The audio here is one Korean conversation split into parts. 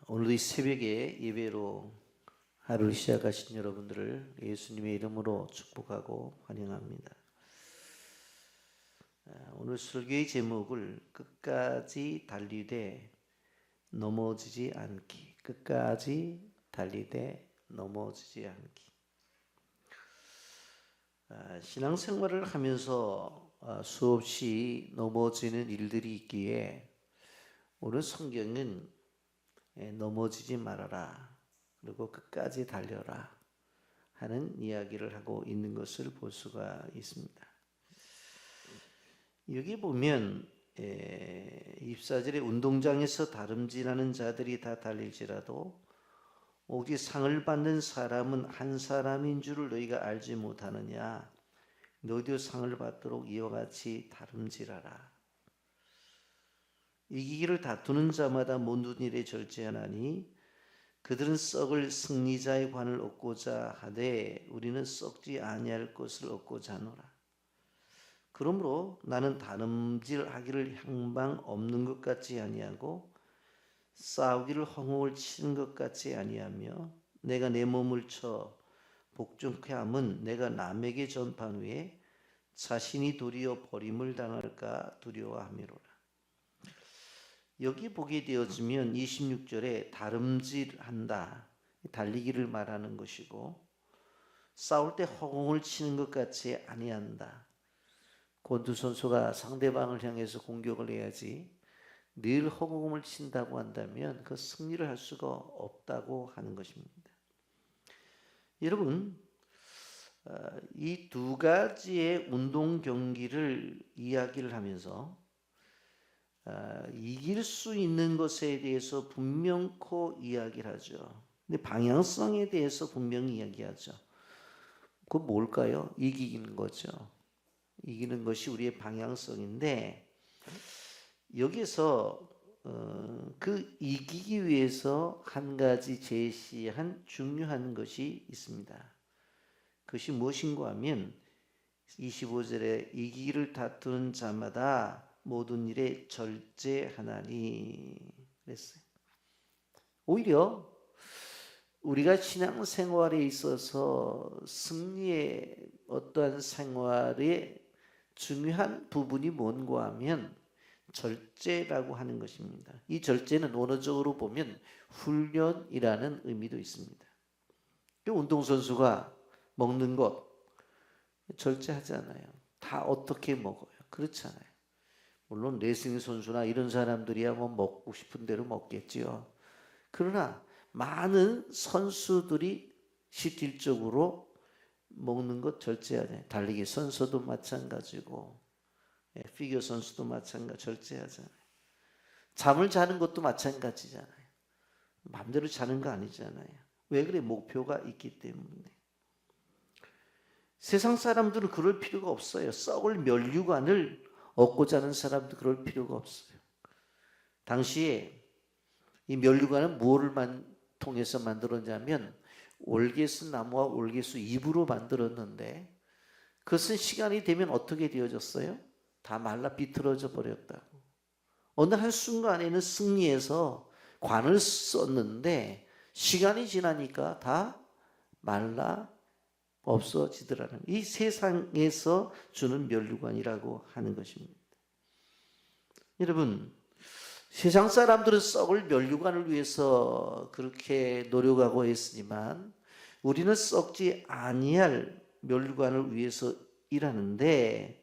오늘도 이 새벽에 예배로 하루를 시작하신 여러분들을 예수님의 이름으로 축복하고 환영합니다. 오늘 설교의 제목을 끝까지 달리되 넘어지지 않기. 끝까지 달리되 넘어지지 않기. 신앙생활을 하면서 수없이 넘어지는 일들이 있기에 오늘 성경은 넘어지지 말아라, 그리고 끝까지 달려라 하는 이야기를 하고 있는 것을 볼 수가 있습니다. 여기 보면 24절에 운동장에서 다름질하는 자들이 다 달릴지라도 오직 상을 받는 사람은 한 사람인 줄을 너희가 알지 못하느냐. 너희도 상을 받도록 이와 같이 다름질하라. 이기기를 다투는 자마다 모든 일에 절제하나니 그들은 썩을 승리자의 관을 얻고자 하되 우리는 썩지 아니할 것을 얻고자 하노라. 그러므로 나는 다름질하기를 향방 없는 것 같이 아니하고 싸우기를 허공을 치는 것 같이 아니하며 내가 내 몸을 쳐 복종케 함은 내가 남에게 전판 후에 자신이 도리어 버림을 당할까 두려워함이로라. 여기 보게 되어지면 26절에 다름질한다, 달리기를 말하는 것이고, 싸울 때 허공을 치는 것 같이 아니한다. 권투 선수가 상대방을 향해서 공격을 해야지 늘 허공을 친다고 한다면 그 승리를 할 수가 없다고 하는 것입니다. 여러분, 이 두 가지의 운동 경기를 이야기를 하면서 이길 수 있는 것에 대해서 분명코 이야기를 하죠. 근데 방향성에 대해서 분명히 이야기하죠. 그건 뭘까요? 이기는 거죠. 이기는 것이 우리의 방향성인데, 여기서 그 이기기 위해서 한 가지 제시한 중요한 것이 있습니다. 그것이 무엇인가 하면 25절에 이기기를 다투는 자마다 모든 일에 절제하나니 그랬어요. 오히려 우리가 신앙생활에 있어서 승리의 어떠한 생활의 중요한 부분이 뭔가 하면 절제라고 하는 것입니다. 이 절제는 언어적으로 보면 훈련이라는 의미도 있습니다. 운동선수가 먹는 것 절제하잖아요. 다 어떻게 먹어요? 그렇잖아요. 물론 레슬링 선수나 이런 사람들이야 뭐 먹고 싶은 대로 먹겠지요. 그러나 많은 선수들이 실질적으로 먹는 것 절제하잖아요. 달리기 선수도 마찬가지고, 피겨 선수도 마찬가지 절제하잖아요. 잠을 자는 것도 마찬가지잖아요. 마음대로 자는 거 아니잖아요. 왜 그래? 목표가 있기 때문에. 세상 사람들은 그럴 필요가 없어요. 썩을 면류관을 얻고자 하는 사람도 그럴 필요가 없어요. 당시에 이 면류관은 무엇을 통해서 만들었냐면 올개수 나무와 올개수 잎으로 만들었는데, 그것은 시간이 되면 어떻게 되어졌어요? 다 말라 비틀어져 버렸다고. 어느 한순간에는 승리해서 관을 썼는데 시간이 지나니까 다 말라 없어지더라는, 이 세상에서 주는 면류관이라고 하는 것입니다. 여러분, 세상 사람들은 썩을 면류관을 위해서 그렇게 노력하고 했으지만 우리는 썩지 아니할 면류관을 위해서 일하는데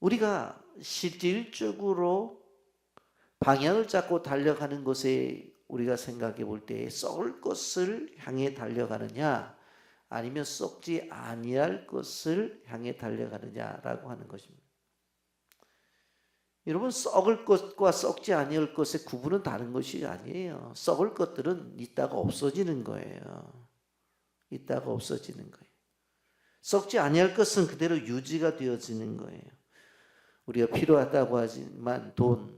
우리가 실질적으로 방향을 잡고 달려가는 것에 우리가 생각해 볼 때 썩을 것을 향해 달려가느냐 아니면 썩지 아니할 것을 향해 달려가느냐라고 하는 것입니다. 여러분, 썩을 것과 썩지 아니할 것의 구분은 다른 것이 아니에요. 썩을 것들은 있다가 없어지는 거예요. 있다가 없어지는 거예요. 썩지 아니할 것은 그대로 유지가 되어지는 거예요. 우리가 필요하다고 하지만 돈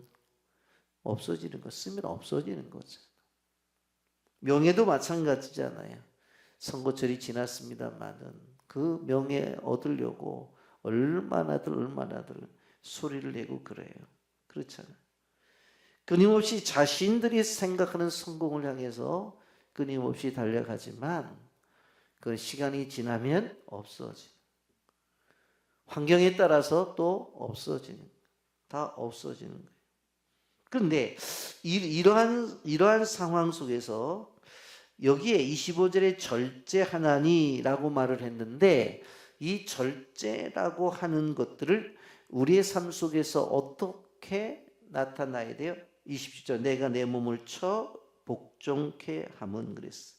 없어지는 것, 쓰면 없어지는 거죠. 명예도 마찬가지잖아요. 선거철이 지났습니다만은 그 명예 얻으려고 얼마나들 소리를 내고 그래요. 그렇잖아요. 끊임없이 자신들이 생각하는 성공을 향해서 끊임없이 달려가지만 그 시간이 지나면 없어지는, 환경에 따라서 또 없어지는, 다 없어지는 거예요. 그런데 이러한 상황 속에서 여기에 25절에 절제하나니라고 말을 했는데, 이 절제라고 하는 것들을 우리의 삶 속에서 어떻게 나타나야 돼요? 27절, 내가 내 몸을 쳐 복종케 함은 그랬어.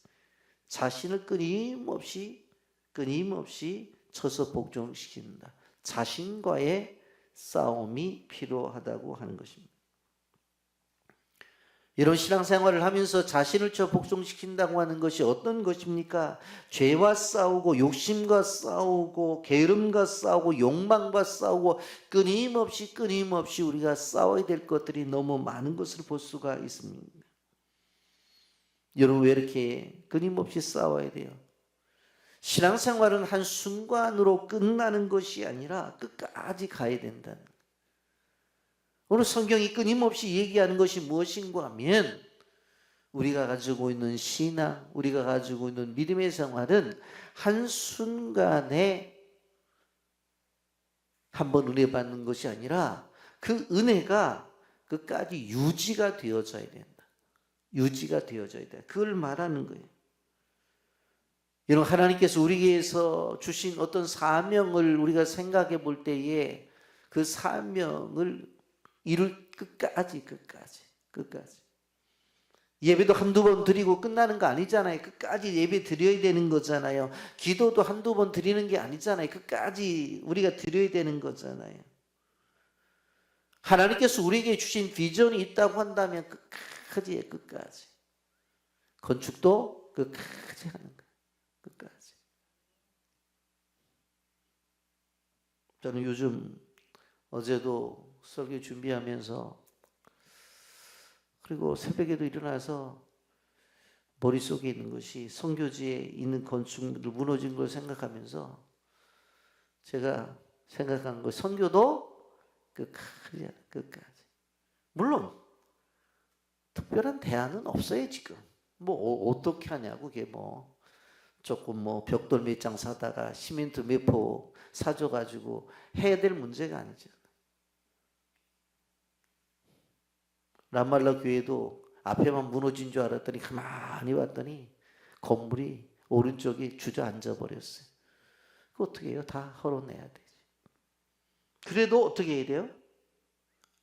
자신을 끊임없이 쳐서 복종시킨다. 자신과의 싸움이 필요하다고 하는 것입니다. 이런 신앙생활을 하면서 자신을 쳐 복종시킨다고 하는 것이 어떤 것입니까? 죄와 싸우고 욕심과 싸우고 게으름과 싸우고 욕망과 싸우고 끊임없이 우리가 싸워야 될 것들이 너무 많은 것을 볼 수가 있습니다. 여러분, 왜 이렇게 끊임없이 싸워야 돼요? 신앙생활은 한순간으로 끝나는 것이 아니라 끝까지 가야 된다는 거예요. 오늘 성경이 끊임없이 얘기하는 것이 무엇인가 하면, 우리가 가지고 있는 신앙, 우리가 가지고 있는 믿음의 생활은 한순간에 한번 은혜 받는 것이 아니라 그 은혜가 끝까지 유지가 되어져야 된다. 유지가 되어져야 돼. 그걸 말하는 거예요. 여러분, 하나님께서 우리에게서 주신 어떤 사명을 우리가 생각해 볼 때에 그 사명을 이룰 끝까지. 예배도 한두 번 드리고 끝나는 거 아니잖아요. 끝까지 예배 드려야 되는 거잖아요. 기도도 한두 번 드리는 게 아니잖아요. 끝까지 우리가 드려야 되는 거잖아요. 하나님께서 우리에게 주신 비전이 있다고 한다면 끝까지. 건축도 끝까지 하는 거예요. 끝까지. 저는 요즘 어제도 설교 준비하면서, 그리고 새벽에도 일어나서 머릿속에 있는 것이 성교지에 있는 건축물을 무너진 걸 생각하면서 제가 생각한 거, 선교도 끝까지. 물론 특별한 대안은 없어요. 지금 뭐 어떻게 하냐고. 그게 뭐 조금 뭐 벽돌 몇 장 사다가 시멘트 몇 포 사줘가지고 해야 될 문제가 아니죠. 람말라 교회도 앞에만 무너진 줄 알았더니 가만히 봤더니 건물이 오른쪽에 주저앉아 버렸어요. 그 어떻게 해요? 다 헐어내야 되지. 그래도 어떻게 해야 돼요?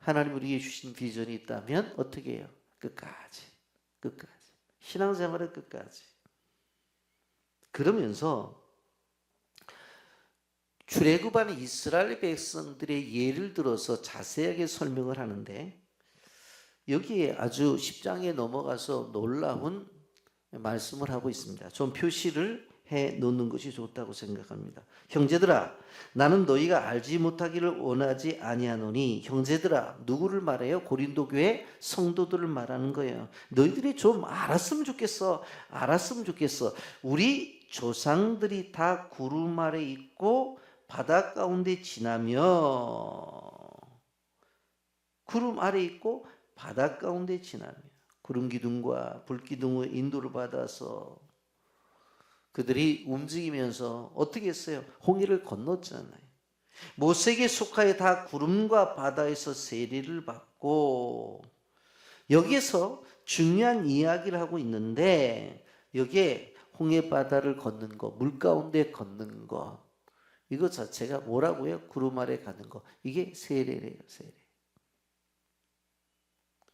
하나님 우리에게 주신 비전이 있다면 어떻게 해요? 끝까지. 신앙생활은 끝까지. 그러면서 출애굽하는 이스라엘 백성들의 예를 들어서 자세하게 설명을 하는데, 여기에 아주 10장에 넘어가서 놀라운 말씀을 하고 있습니다. 좀 표시를 해 놓는 것이 좋다고 생각합니다. 형제들아, 나는 너희가 알지 못하기를 원하지 아니하노니. 형제들아, 누구를 말해요? 고린도 교회 성도들을 말하는 거예요. 너희들이 좀 알았으면 좋겠어. 우리 조상들이 다 구름 아래 있고 바다 가운데 지나며, 구름 아래 있고 바다 가운데 지나며, 구름 기둥과 불 기둥의 인도를 받아서 그들이 움직이면서 어떻게 했어요? 홍해를 건넜잖아요. 모세에게 속하여 다 구름과 바다에서 세례를 받고, 여기에서 중요한 이야기를 하고 있는데, 여기에 홍해 바다를 걷는 것, 물 가운데 걷는 것, 이거 자체가 뭐라고요? 구름 아래 가는 것. 이게 세례래요. 세례.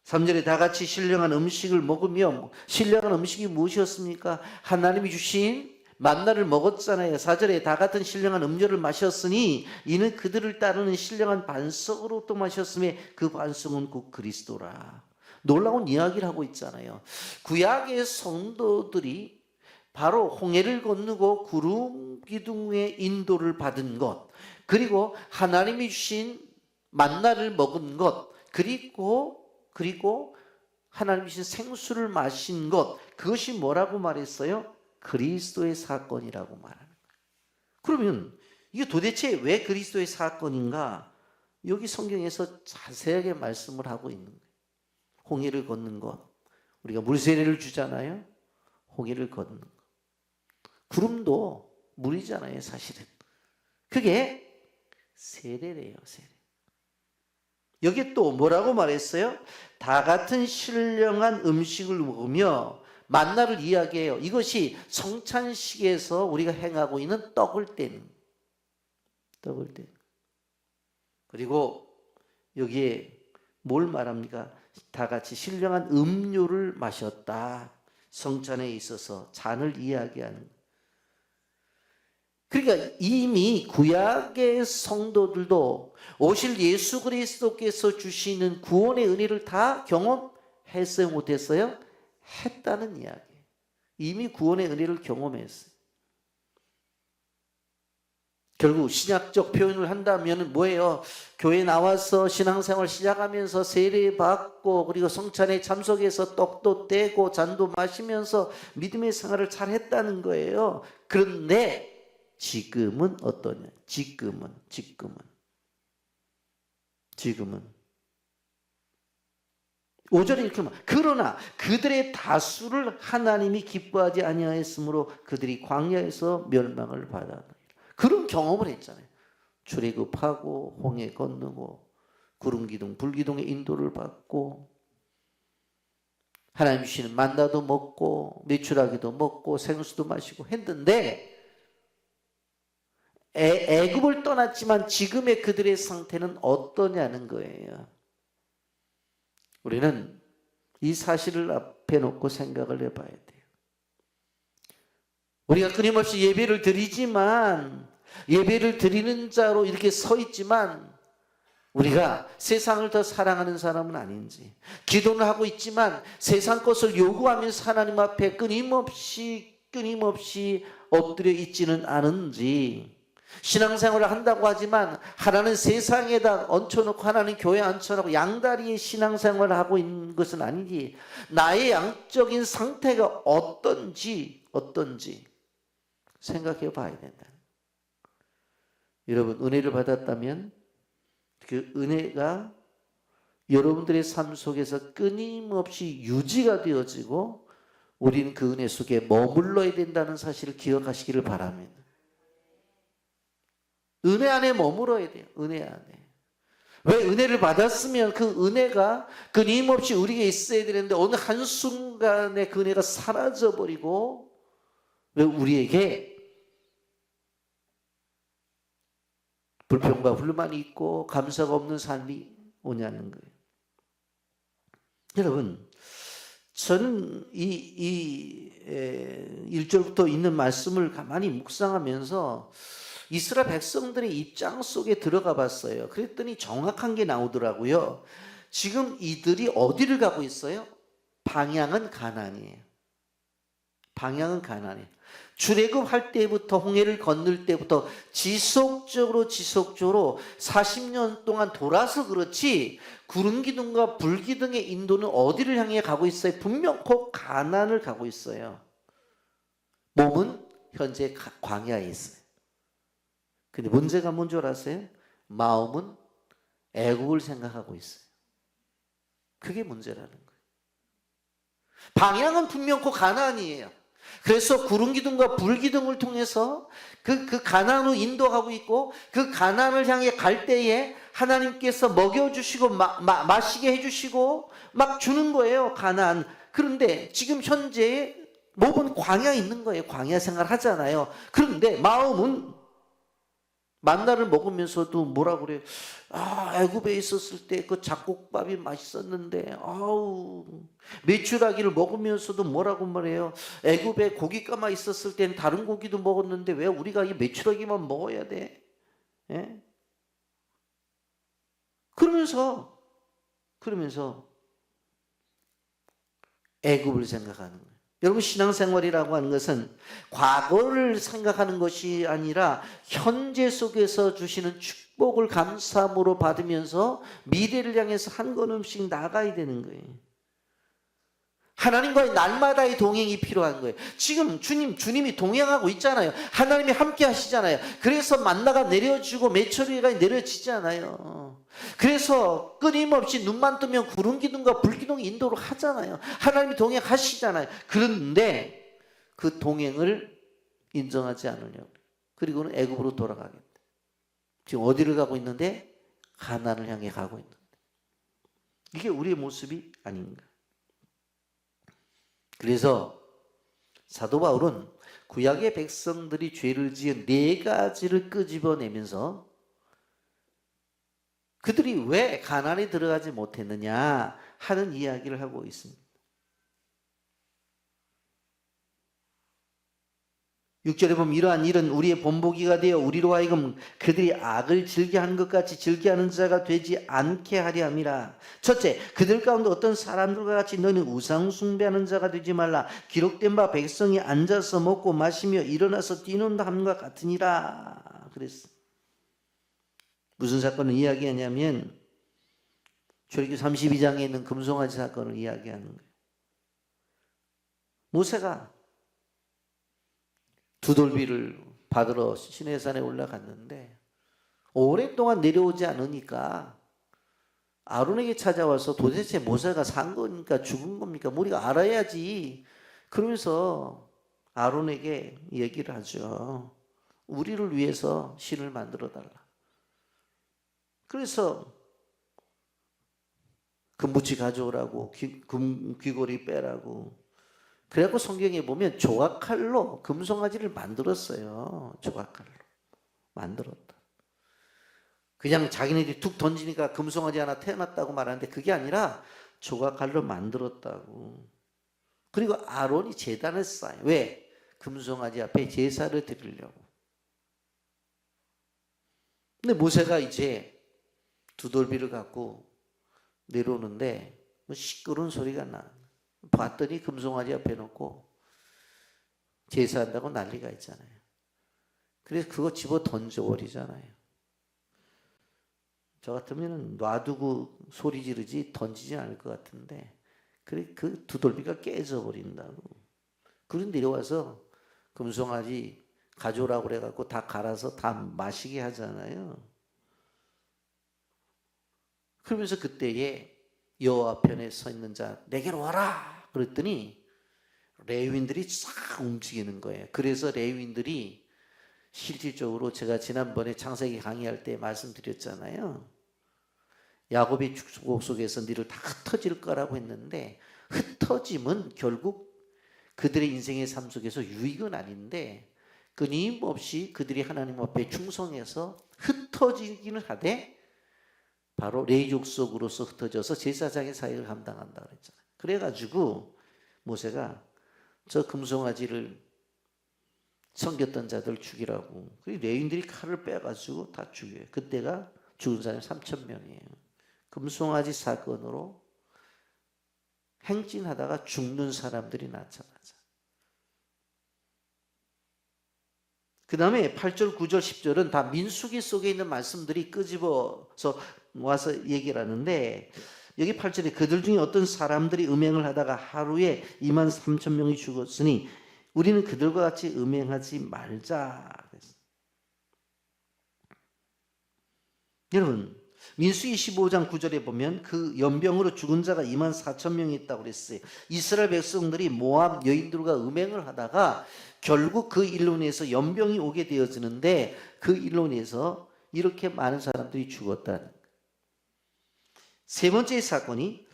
3절에 다 같이 신령한 음식을 먹으며, 신령한 음식이 무엇이었습니까? 하나님이 주신 만나를 먹었잖아요. 4절에 다 같은 신령한 음료를 마셨으니 이는 그들을 따르는 신령한 반석으로 또 마셨음에 그 반석은 곧 그리스도라. 놀라운 이야기를 하고 있잖아요. 구약의 성도들이 바로 홍해를 건너고 구름 기둥의 인도를 받은 것, 그리고 하나님이 주신 만나를 먹은 것, 그리고 하나님이 주신 생수를 마신 것, 그것이 뭐라고 말했어요? 그리스도의 사건이라고 말하는 거예요. 그러면 이게 도대체 왜 그리스도의 사건인가? 여기 성경에서 자세하게 말씀을 하고 있는 거예요. 홍해를 걷는 것. 우리가 물세례를 주잖아요. 홍해를 걷는 것. 구름도 물이잖아요, 사실은. 그게 세례래요, 세례. 여기 또 뭐라고 말했어요? 다 같은 신령한 음식을 먹으며 만나를 이야기해요. 이것이 성찬식에서 우리가 행하고 있는 떡을 떼는. 떡을 떼는. 그리고 여기에 뭘 말합니까? 다 같이 신령한 음료를 마셨다. 성찬에 있어서 잔을 이야기하는. 그러니까 이미 구약의 성도들도 오실 예수 그리스도께서 주시는 구원의 은혜를 다 경험했어요, 못했어요? 했다는 이야기예요. 이미 구원의 은혜를 경험했어요. 결국 신약적 표현을 한다면 뭐예요? 교회 나와서 신앙생활 시작하면서 세례받고 그리고 성찬에 참석해서 떡도 떼고 잔도 마시면서 믿음의 생활을 잘 했다는 거예요. 그런데 지금은 어떠냐? 지금은 5절에 이렇게 말. 그러나 그들의 다수를 하나님이 기뻐하지 아니하였으므로 그들이 광야에서 멸망을 받았다. 그런 경험을 했잖아요. 출애굽하고 홍해 건너고 구름기둥 불기둥의 인도를 받고 하나님 주시는 만나도 먹고 메추라기도 먹고 생수도 마시고 했는데 애굽을 떠났지만 지금의 그들의 상태는 어떠냐는 거예요. 우리는 이 사실을 앞에 놓고 생각을 해봐야 돼요. 우리가 끊임없이 예배를 드리지만 예배를 드리는 자로 이렇게 서 있지만 우리가 세상을 더 사랑하는 사람은 아닌지, 기도는 하고 있지만 세상 것을 요구하면서 하나님 앞에 끊임없이 엎드려 있지는 않은지, 신앙생활을 한다고 하지만 하나는 세상에다 얹혀놓고 하나는 교회에 얹혀놓고 양다리의 신앙생활을 하고 있는 것은 아니지, 나의 양적인 상태가 어떤지 생각해 봐야 된다. 여러분, 은혜를 받았다면 그 은혜가 여러분들의 삶 속에서 끊임없이 유지가 되어지고 우리는 그 은혜 속에 머물러야 된다는 사실을 기억하시기를 바랍니다. 은혜 안에 머물러야 돼요. 은혜 안에. 왜? 은혜를 받았으면 그 은혜가 끊임없이 우리에게 있어야 되는데 어느 한순간에 그 은혜가 사라져버리고 왜 우리에게 불평과 불만이 있고 감사가 없는 삶이 오냐는 거예요. 여러분, 저는 이 1절부터 있는 말씀을 가만히 묵상하면서 이스라엘 백성들의 입장 속에 들어가 봤어요. 그랬더니 정확한 게 나오더라고요. 지금 이들이 어디를 가고 있어요? 방향은 가나안이에요. 방향은 가나안이에요. 출애굽할 때부터 홍해를 건널 때부터 지속적으로 40년 동안 돌아서 그렇지 구름기둥과 불기둥의 인도는 어디를 향해 가고 있어요? 분명코 가나안을 가고 있어요. 몸은 현재 광야에 있어요. 근데 문제가 뭔 줄 아세요? 마음은 애국을 생각하고 있어요. 그게 문제라는 거예요. 방향은 분명코 가나안이에요. 그래서 구름기둥과 불기둥을 통해서 그 가나안으로 인도하고 있고 그 가나안을 향해 갈 때에 하나님께서 먹여주시고 마시게 해주시고 막 주는 거예요, 가나안. 그런데 지금 현재 몸은 광야에 있는 거예요. 광야 생활 하잖아요. 그런데 마음은 만나를 먹으면서도 뭐라 그래요? 애굽에 있었을 때 그 잡곡밥이 맛있었는데, 메추라기를 먹으면서도 뭐라고 말해요? 애굽에 고기가만 있었을 때는 다른 고기도 먹었는데 왜 우리가 이 메추라기만 먹어야 돼? 예? 그러면서 애굽을 생각하는 거예요. 여러분, 신앙생활이라고 하는 것은 과거를 생각하는 것이 아니라 현재 속에서 주시는 축복을 감사함으로 받으면서 미래를 향해서 한 걸음씩 나가야 되는 거예요. 하나님과의 날마다의 동행이 필요한 거예요. 지금 주님이 동행하고 있잖아요. 하나님이 함께 하시잖아요. 그래서 만나가 내려지고 메추리가 내려지잖아요. 그래서 끊임없이 눈만 뜨면 구름 기둥과 불 기둥이 인도를 하잖아요. 하나님이 동행하시잖아요. 그런데 그 동행을 인정하지 않으려고. 그리고는 애굽으로 돌아가겠다. 지금 어디를 가고 있는데? 가나안을 향해 가고 있는데. 이게 우리의 모습이 아닌가. 그래서 사도 바울은 구약의 백성들이 죄를 지은 4가지를 끄집어내면서 그들이 왜 가나안에 들어가지 못했느냐 하는 이야기를 하고 있습니다. 6절에 보면 이러한 일은 우리의 본보기가 되어 우리로 하여금 그들이 악을 즐겨하는 것 같이 즐겨하는 자가 되지 않게 하려 함이라. 첫째, 그들 가운데 어떤 사람들과 같이 너희는 우상 숭배하는 자가 되지 말라. 기록된 바 백성이 앉아서 먹고 마시며 일어나서 뛰는다 함과 같으니라. 그랬어. 무슨 사건을 이야기하냐면 출애굽기 32장에 있는 금송아지 사건을 이야기하는 거예요. 모세가 두돌비를 받으러 시내산에 올라갔는데 오랫동안 내려오지 않으니까 아론에게 찾아와서 도대체 모세가 산 거니까 죽은 겁니까? 우리가 알아야지. 그러면서 아론에게 얘기를 하죠. 우리를 위해서 신을 만들어 달라. 그래서 금붙이 가져오라고, 귀고리 빼라고. 그래갖고 성경에 보면 조각칼로 금송아지를 만들었어요. 조각칼로 만들었다. 그냥 자기네들이 툭 던지니까 금송아지 하나 태어났다고 말하는데 그게 아니라 조각칼로 만들었다고. 그리고 아론이 제단을 쌓아요. 왜? 금송아지 앞에 제사를 드리려고. 근데 모세가 이제 두돌비를 갖고 내려오는데 시끄러운 소리가 나. 봤더니 금송아지 앞에 놓고 제사한다고 난리가 있잖아요. 그래서 그거 집어 던져버리잖아요. 저 같으면 놔두고 소리 지르지 던지지 않을 것 같은데 그래 그 두돌비가 깨져버린다고. 그런 내려와서 금송아지 가져오라고 그래갖고 다 갈아서 다 마시게 하잖아요. 그러면서 그때에 여호와 편에 서 있는 자 내게로 와라 그랬더니 레위인들이 싹 움직이는 거예요. 그래서 레위인들이 실질적으로 제가 지난번에 창세기 강의할 때 말씀드렸잖아요. 야곱의 축복 속에서 너를 다 흩어질 거라고 했는데 흩어짐은 결국 그들의 인생의 삶 속에서 유익은 아닌데 끊임없이 그들이 하나님 앞에 충성해서 흩어지기는 하되 바로 레위 족속으로서 흩어져서 제사장의 사역을 감당한다 그랬잖아요. 그래가지고 모세가 저 금송아지를 섬겼던 자들 죽이라고. 레위인들이 칼을 빼가지고 다 죽여요. 그때가 죽은 사람이 3,000명이에요. 금송아지 사건으로 행진하다가 죽는 사람들이 나타나죠. 그 다음에 8절, 9절, 10절은 다 민수기 속에 있는 말씀들이 끄집어서 와서 얘기를 하는데 여기 8절에 그들 중에 어떤 사람들이 음행을 하다가 하루에 23,000명이 죽었으니 우리는 그들과 같이 음행하지 말자. 여러분 민수기 15장 9절에 보면 그 연병으로 죽은 자가 24,000명이 있다고 그랬어요. 이스라엘 백성들이 모압 여인들과 음행을 하다가 결국 그 일로 인해서 연병이 오게 되어지는데 그 일로 인해서 이렇게 많은 사람들이 죽었다는. 세 번째 사건이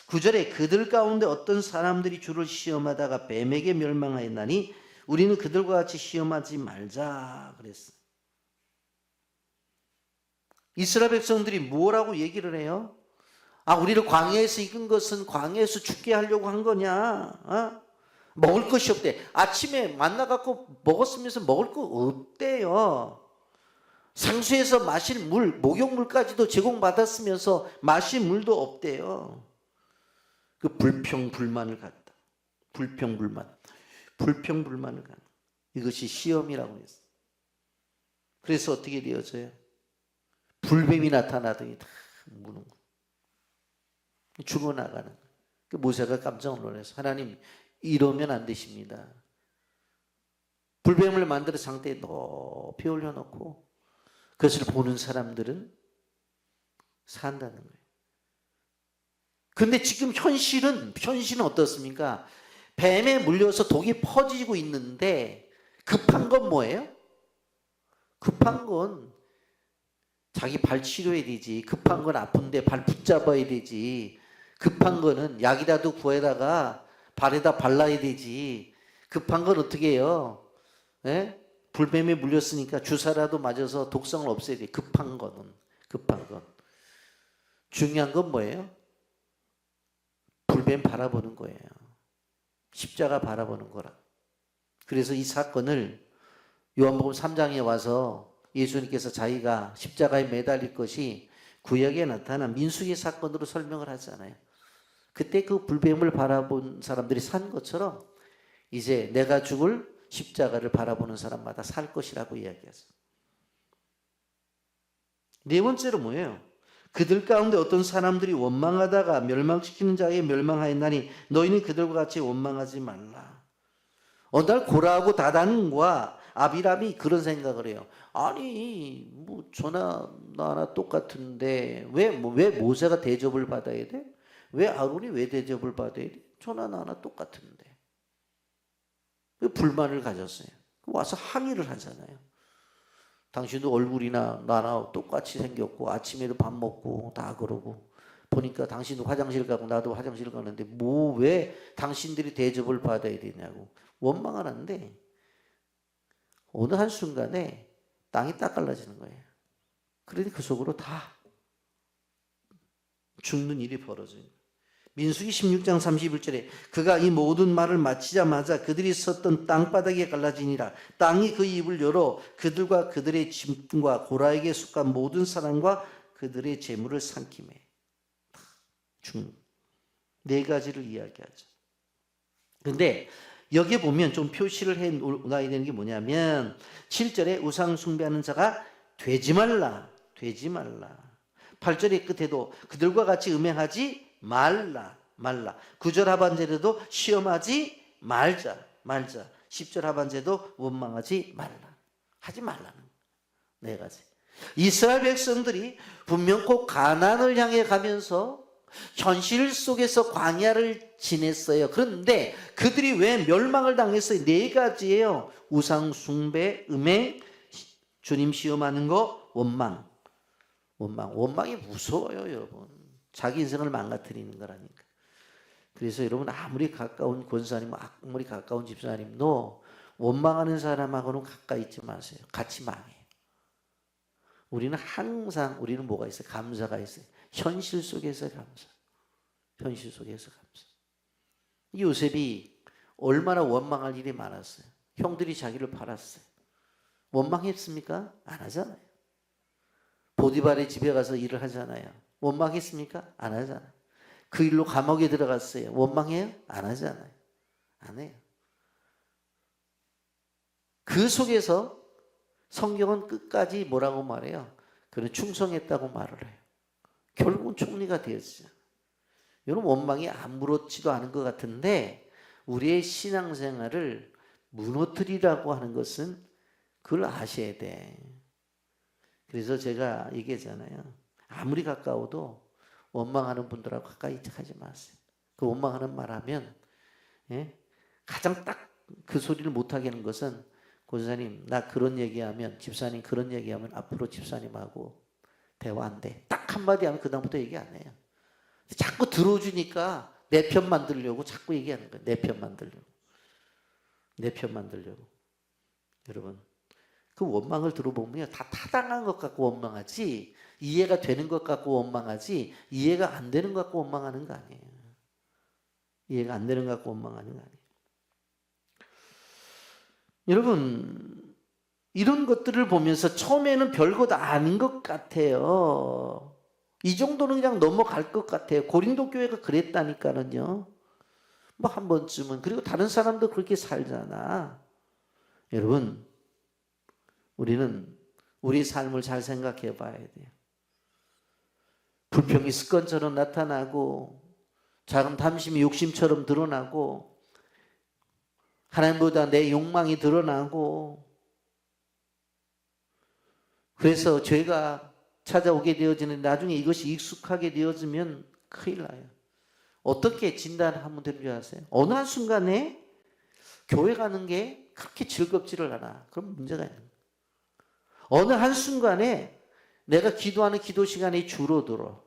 9절에 그들 가운데 어떤 사람들이 주를 시험하다가 뱀에게 멸망하였나니 우리는 그들과 같이 시험하지 말자 그랬어요. 이스라엘 백성들이 뭐라고 얘기를 해요? 아, 우리를 광야에서 이끈 것은 광야에서 죽게 하려고 한 거냐? 먹을 것이 없대. 아침에 만나갖고 먹었으면서 먹을 거 없대요. 상수에서 마실 물, 목욕물까지도 제공받았으면서 마실 물도 없대요. 그 불평불만을 갖다. 불평불만을 갖다. 이것이 시험이라고 했어요. 그래서 어떻게 되어져요? 불뱀이 나타나더니 다 무는 거예요. 죽어나가는 거예요. 그 모세가 깜짝 놀라서 하나님 이러면 안 되십니다. 불뱀을 만들어 상대에 높이 올려놓고 그것을 보는 사람들은 산다는 거예요. 근데 지금 현실은 어떻습니까? 뱀에 물려서 독이 퍼지고 있는데 급한 건 뭐예요? 급한 건 자기 발 치료해야 되지. 급한 건 아픈데 발 붙잡아야 되지. 급한 거는 약이라도 구해다가 발에다 발라야 되지. 급한 건 어떻게 해요? 예? 불뱀에 물렸으니까 주사라도 맞아서 독성을 없애야 돼. 급한 건. 중요한 건 뭐예요? 불뱀 바라보는 거예요. 십자가 바라보는 거라. 그래서 이 사건을 요한복음 3장에 와서 예수님께서 자기가 십자가에 매달릴 것이 구약에 나타난 민수기 사건으로 설명을 하잖아요. 그때 그 불뱀을 바라본 사람들이 산 것처럼 이제 내가 죽을 십자가를 바라보는 사람마다 살 것이라고 이야기했어요. 네 번째로 뭐예요? 그들 가운데 어떤 사람들이 원망하다가 멸망시키는 자에게 멸망하였나니 너희는 그들과 같이 원망하지 말라. 어느 날 고라하고 다단과 아비람이 그런 생각을 해요. 아니 뭐 저나 나나 똑같은데 왜 모세가 대접을 받아야 돼? 왜 아론이 왜 대접을 받아야 돼? 저나 나나 똑같은데. 불만을 가졌어요. 와서 항의를 하잖아요. 당신도 얼굴이나 나나 똑같이 생겼고 아침에도 밥 먹고 다 그러고 보니까 당신도 화장실 가고 나도 화장실 가는데 뭐 왜 당신들이 대접을 받아야 되냐고 원망을 하는데 어느 한순간에 땅이 딱 갈라지는 거예요. 그러니 그 속으로 다 죽는 일이 벌어져요. 민수기 16장 31절에 그가 이 모든 말을 마치자마자 그들이 섰던 땅바닥에 갈라지니라. 땅이 그 입을 열어 그들과 그들의 짐과 고라에게 속한 모든 사람과 그들의 재물을 삼키매. 네 가지를 이야기하죠. 그런데 여기에 보면 좀 표시를 해 놔야 되는 게 뭐냐면 7절에 우상 숭배하는 자가 되지 말라. 8절의 끝에도 그들과 같이 음행하지 말라. 9절 하반절에도 시험하지 말자. 10절 하반절에도 원망하지 말라. 하지 말라는 네 가지. 이스라엘 백성들이 분명 꼭 가나안을 향해 가면서 현실 속에서 광야를 지냈어요. 그런데 그들이 왜 멸망을 당했어요? 네 가지예요. 우상 숭배, 음행, 주님 시험하는 거, 원망. 원망이 무서워요, 여러분. 자기 인생을 망가뜨리는 거라니까. 그래서 여러분 아무리 가까운 권사님, 아무리 가까운 집사님도 원망하는 사람하고는 가까이 있지 마세요. 같이 망해요. 우리는 항상 뭐가 있어요? 감사가 있어요. 현실 속에서 감사. 요셉이 얼마나 원망할 일이 많았어요. 형들이 자기를 팔았어요. 원망했습니까? 안 하잖아요. 보디발의 집에 가서 일을 하잖아요. 원망했습니까? 안 하잖아요. 그 일로 감옥에 들어갔어요. 원망해요? 안 하잖아요. 안 해요. 그 속에서 성경은 끝까지 뭐라고 말해요? 그는 충성했다고 말을 해요. 결국은 총리가 되었어요. 여러분 원망이 아무렇지도 않은 것 같은데 우리의 신앙생활을 무너뜨리라고 하는 것은 그걸 아셔야 돼. 그래서 제가 얘기했잖아요. 아무리 가까워도 원망하는 분들하고 가까이 하지 마세요. 그 원망하는 말 하면 가장 딱 그 소리를 못하게 하는 것은 권사님 나 그런 얘기하면 집사님 그런 얘기하면 앞으로 집사님하고 대화 안 돼. 딱 한마디 하면 그다음부터 얘기 안 해요. 자꾸 들어주니까 내 편 만들려고 자꾸 얘기하는 거예요. 내 편 만들려고. 여러분 그 원망을 들어보면 다 타당한 것 같고 원망하지 이해가 되는 것 같고 원망하지 이해가 안 되는 것 같고 원망하는 거 아니에요. 이해가 안 되는 것 같고 원망하는 거 아니에요. 여러분 이런 것들을 보면서 처음에는 별것 아닌 것 같아요. 이 정도는 그냥 넘어갈 것 같아요. 고린도 교회가 그랬다니까는요. 뭐 한 번쯤은. 그리고 다른 사람도 그렇게 살잖아. 여러분 우리는 우리 삶을 잘 생각해 봐야 돼요. 불평이 습관처럼 나타나고 작은 탐심이 욕심처럼 드러나고 하나님보다 내 욕망이 드러나고 그래서 죄가 찾아오게 되어지는 나중에 이것이 익숙하게 되어지면 큰일 나요. 어떻게 진단하면 되는 줄 아세요? 어느 한순간에 교회 가는 게 그렇게 즐겁지를 않아. 그럼 문제가 있는 거예요. 어느 한순간에 내가 기도하는 기도 시간이 줄어들어.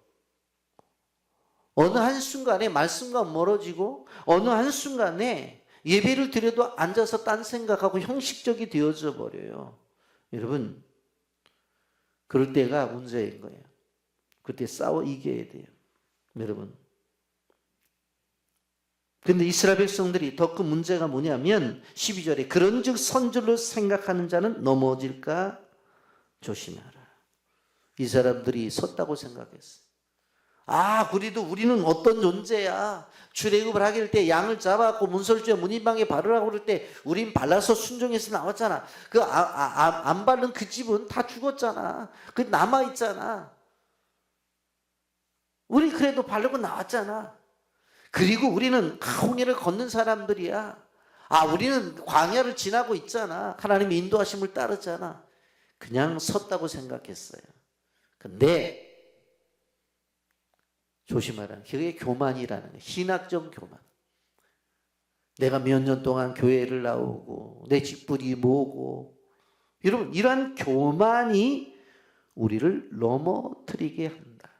어느 한순간에 말씀과 멀어지고 어느 한순간에 예배를 드려도 앉아서 딴 생각하고 형식적이 되어져 버려요. 여러분, 그럴 때가 문제인 거예요. 그때 싸워 이겨야 돼요. 여러분. 근데 이스라엘 백성들이 더 큰 문제가 뭐냐면 12절에 그런즉 선줄로 생각하는 자는 넘어질까 조심하라. 이 사람들이 섰다고 생각했어요. 우리는 어떤 존재야. 출애굽을 하길 때 양을 잡아갖고 문설주에 문인방에 바르라고 그럴 때 우린 발라서 순종해서 나왔잖아. 안 바른 그 집은 다 죽었잖아. 그 남아있잖아. 우리 그래도 바르고 나왔잖아. 그리고 우리는 홍해를 걷는 사람들이야. 우리는 광야를 지나고 있잖아. 하나님의 인도하심을 따르잖아. 그냥 섰다고 생각했어요. 근데 조심하라. 그게 교만이라는 거예요. 신학적 교만. 내가 몇 년 동안 교회를 나오고 내 직분이 뭐고 여러분 이러한 교만이 우리를 넘어뜨리게 한다.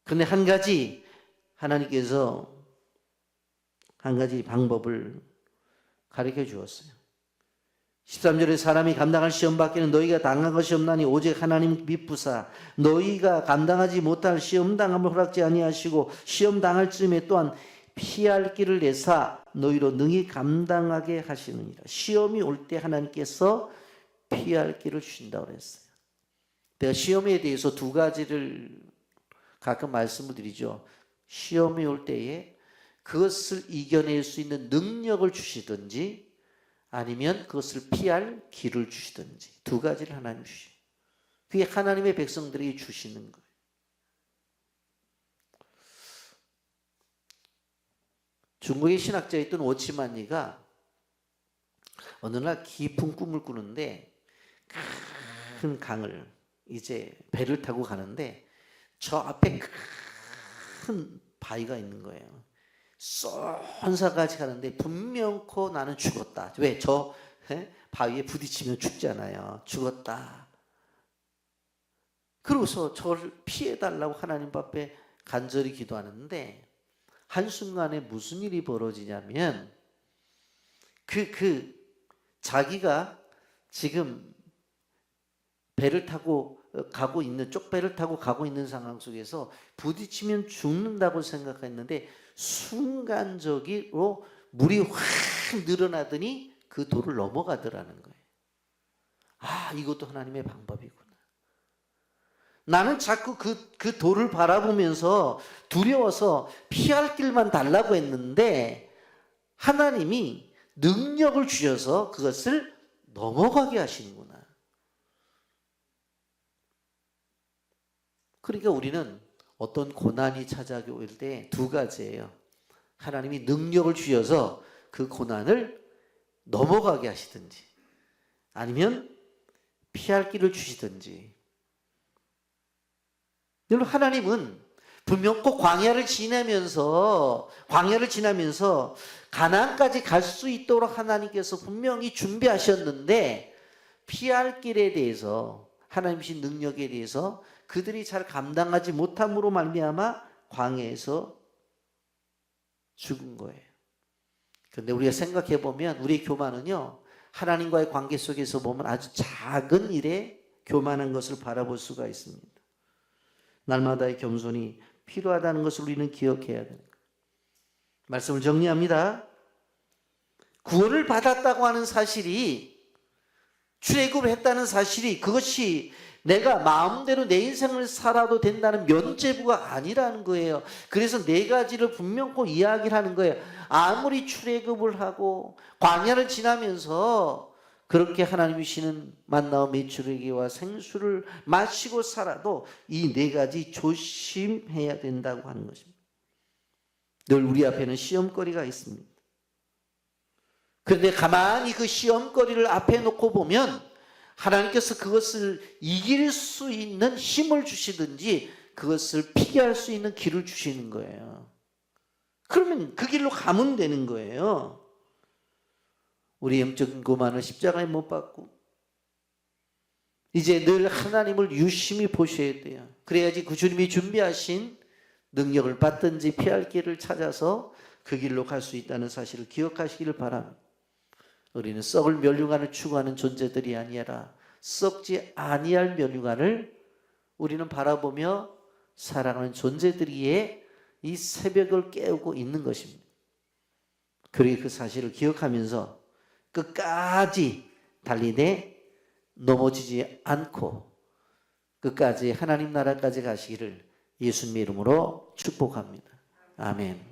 근데 한 가지 하나님께서 한 가지 방법을 가르쳐 주었어요. 13절에 사람이 감당할 시험 밖에는 너희가 당한 것이 없나니 오직 하나님 미쁘사 너희가 감당하지 못할 시험 당함을 허락지 아니하시고 시험 당할 즈음에 또한 피할 길을 내사 너희로 능히 감당하게 하시느니라. 시험이 올 때 하나님께서 피할 길을 주신다고 그랬어요. 내가 시험에 대해서 두 가지를 가끔 말씀을 드리죠. 시험이 올 때에 그것을 이겨낼 수 있는 능력을 주시든지 아니면 그것을 피할 길을 주시든지 두 가지를 하나님 주시죠. 그게 하나님의 백성들에게 주시는 거예요. 중국의 신학자였던 오치만니가 어느 날 깊은 꿈을 꾸는데 큰 강을 이제 배를 타고 가는데 저 앞에 큰 바위가 있는 거예요. 쏜사까지 가는데 분명코 나는 죽었다. 왜? 저 바위에 부딪히면 죽잖아요. 죽었다. 그러고서 저를 피해달라고 하나님 앞에 간절히 기도하는데 한순간에 무슨 일이 벌어지냐면 자기가 지금 배를 타고 가고 있는 쪽배를 타고 가고 있는 상황 속에서 부딪히면 죽는다고 생각했는데 순간적으로 물이 확 늘어나더니 그 돌을 넘어가더라는 거예요. 이것도 하나님의 방법이구나. 나는 자꾸 그 돌을 바라보면서 두려워서 피할 길만 달라고 했는데 하나님이 능력을 주셔서 그것을 넘어가게 하시는구나. 그러니까 우리는 어떤 고난이 찾아올 때 두 가지예요. 하나님이 능력을 주셔서 그 고난을 넘어가게 하시든지 아니면 피할 길을 주시든지. 여러분 하나님은 분명 꼭 광야를 지나면서 가나안까지 갈 수 있도록 하나님께서 분명히 준비하셨는데 피할 길에 대해서 하나님이신 능력에 대해서 그들이 잘 감당하지 못함으로 말미암아 광야에서 죽은 거예요. 그런데 우리가 생각해 보면 우리의 교만은요 하나님과의 관계 속에서 보면 아주 작은 일에 교만한 것을 바라볼 수가 있습니다. 날마다의 겸손이 필요하다는 것을 우리는 기억해야 됩니다. 말씀을 정리합니다. 구원을 받았다고 하는 사실이 출애굽을 했다는 사실이 그것이 내가 마음대로 내 인생을 살아도 된다는 면죄부가 아니라는 거예요. 그래서 네 가지를 분명코 이야기를 하는 거예요. 아무리 출애굽을 하고 광야를 지나면서 그렇게 하나님이 주시는 만나와 메추리기와 생수를 마시고 살아도 이 네 가지 조심해야 된다고 하는 것입니다. 늘 우리 앞에는 시험거리가 있습니다. 그런데 가만히 그 시험거리를 앞에 놓고 보면 하나님께서 그것을 이길 수 있는 힘을 주시든지 그것을 피할 수 있는 길을 주시는 거예요. 그러면 그 길로 가면 되는 거예요. 우리 영적인 고만을 십자가에 못 박고 이제 늘 하나님을 유심히 보셔야 돼요. 그래야지 그 주님이 준비하신 능력을 받든지 피할 길을 찾아서 그 길로 갈 수 있다는 사실을 기억하시기를 바랍니다. 우리는 썩을 멸류관을 추구하는 존재들이 아니라 썩지 아니할 멸류관을 우리는 바라보며 살아가는 존재들이기에 이 새벽을 깨우고 있는 것입니다. 그리고 그 사실을 기억하면서 끝까지 달리되 넘어지지 않고 끝까지 하나님 나라까지 가시기를 예수님의 이름으로 축복합니다. 아멘.